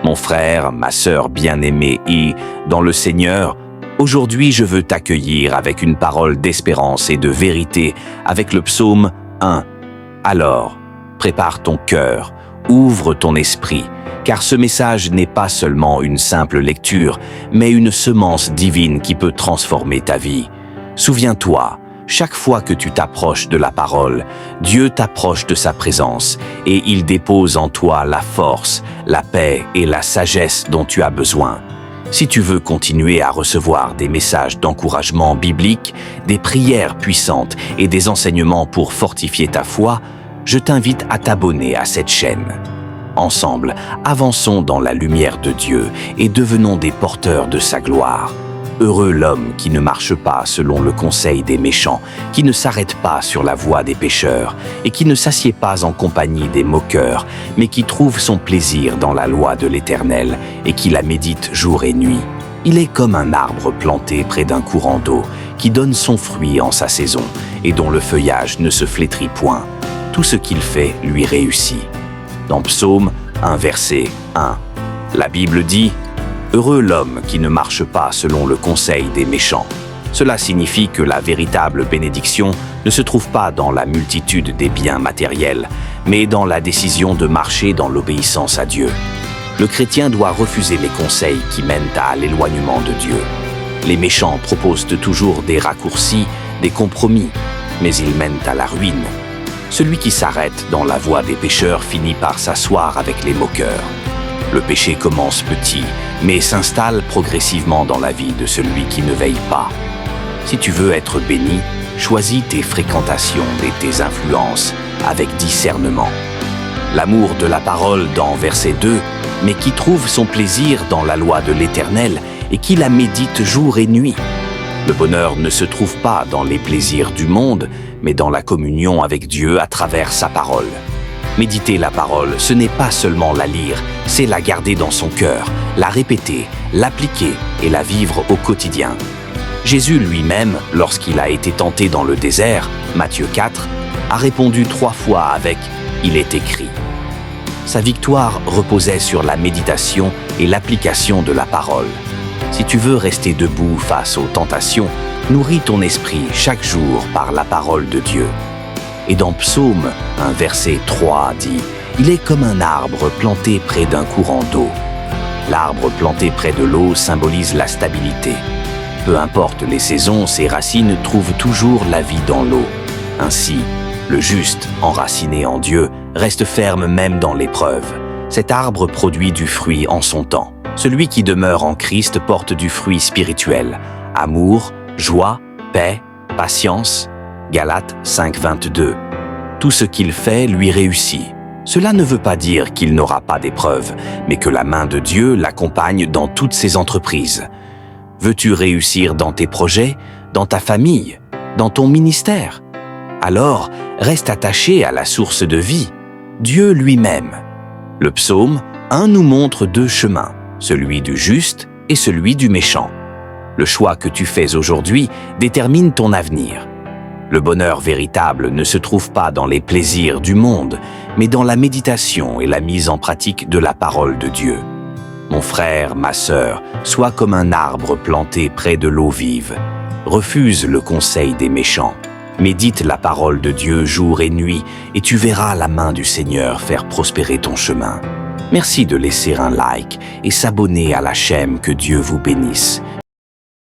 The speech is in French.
Mon frère, ma sœur bien-aimée et, dans le Seigneur, aujourd'hui je veux t'accueillir avec une parole d'espérance et de vérité avec le psaume 1. Alors, prépare ton cœur, ouvre ton esprit, car ce message n'est pas seulement une simple lecture, mais une semence divine qui peut transformer ta vie. Souviens-toi, chaque fois que tu t'approches de la parole, Dieu t'approche de sa présence et il dépose en toi la force, la paix et la sagesse dont tu as besoin. Si tu veux continuer à recevoir des messages d'encouragement biblique, des prières puissantes et des enseignements pour fortifier ta foi, je t'invite à t'abonner à cette chaîne. Ensemble, avançons dans la lumière de Dieu et devenons des porteurs de sa gloire. Heureux l'homme qui ne marche pas selon le conseil des méchants, qui ne s'arrête pas sur la voie des pécheurs et qui ne s'assied pas en compagnie des moqueurs, mais qui trouve son plaisir dans la loi de l'Éternel et qui la médite jour et nuit. Il est comme un arbre planté près d'un courant d'eau, qui donne son fruit en sa saison et dont le feuillage ne se flétrit point. Tout ce qu'il fait lui réussit. Dans Psaume 1, verset 1, la Bible dit « Heureux l'homme qui ne marche pas selon le conseil des méchants ». Cela signifie que la véritable bénédiction ne se trouve pas dans la multitude des biens matériels, mais dans la décision de marcher dans l'obéissance à Dieu. Le chrétien doit refuser les conseils qui mènent à l'éloignement de Dieu. Les méchants proposent toujours des raccourcis, des compromis, mais ils mènent à la ruine. Celui qui s'arrête dans la voie des pécheurs finit par s'asseoir avec les moqueurs. Le péché commence petit, mais s'installe progressivement dans la vie de celui qui ne veille pas. Si tu veux être béni, choisis tes fréquentations et tes influences avec discernement. L'amour de la parole dans verset 2, mais qui trouve son plaisir dans la loi de l'Éternel et qui la médite jour et nuit. Le bonheur ne se trouve pas dans les plaisirs du monde, mais dans la communion avec Dieu à travers sa parole. Méditer la parole, ce n'est pas seulement la lire, c'est la garder dans son cœur, la répéter, l'appliquer et la vivre au quotidien. Jésus lui-même, lorsqu'il a été tenté dans le désert, Matthieu 4, a répondu 3 fois avec « Il est écrit ». Sa victoire reposait sur la méditation et l'application de la parole. Si tu veux rester debout face aux tentations, nourris ton esprit chaque jour par la parole de Dieu. Et dans Psaume 1, verset 3 dit « Il est comme un arbre planté près d'un courant d'eau ». L'arbre planté près de l'eau symbolise la stabilité. Peu importe les saisons, ses racines trouvent toujours la vie dans l'eau. Ainsi, le juste, enraciné en Dieu, reste ferme même dans l'épreuve. Cet arbre produit du fruit en son temps. Celui qui demeure en Christ porte du fruit spirituel. Amour, joie, paix, patience. Galates 5, 22. Tout ce qu'il fait lui réussit. Cela ne veut pas dire qu'il n'aura pas d'épreuves, mais que la main de Dieu l'accompagne dans toutes ses entreprises. Veux-tu réussir dans tes projets, dans ta famille, dans ton ministère? Alors, reste attaché à la source de vie, Dieu lui-même. Le psaume 1 nous montre 2 chemins, celui du juste et celui du méchant. Le choix que tu fais aujourd'hui détermine ton avenir. Le bonheur véritable ne se trouve pas dans les plaisirs du monde, mais dans la méditation et la mise en pratique de la parole de Dieu. Mon frère, ma sœur, sois comme un arbre planté près de l'eau vive. Refuse le conseil des méchants. Médite la parole de Dieu jour et nuit, et tu verras la main du Seigneur faire prospérer ton chemin. Merci de laisser un like et s'abonner à la chaîne. Que Dieu vous bénisse.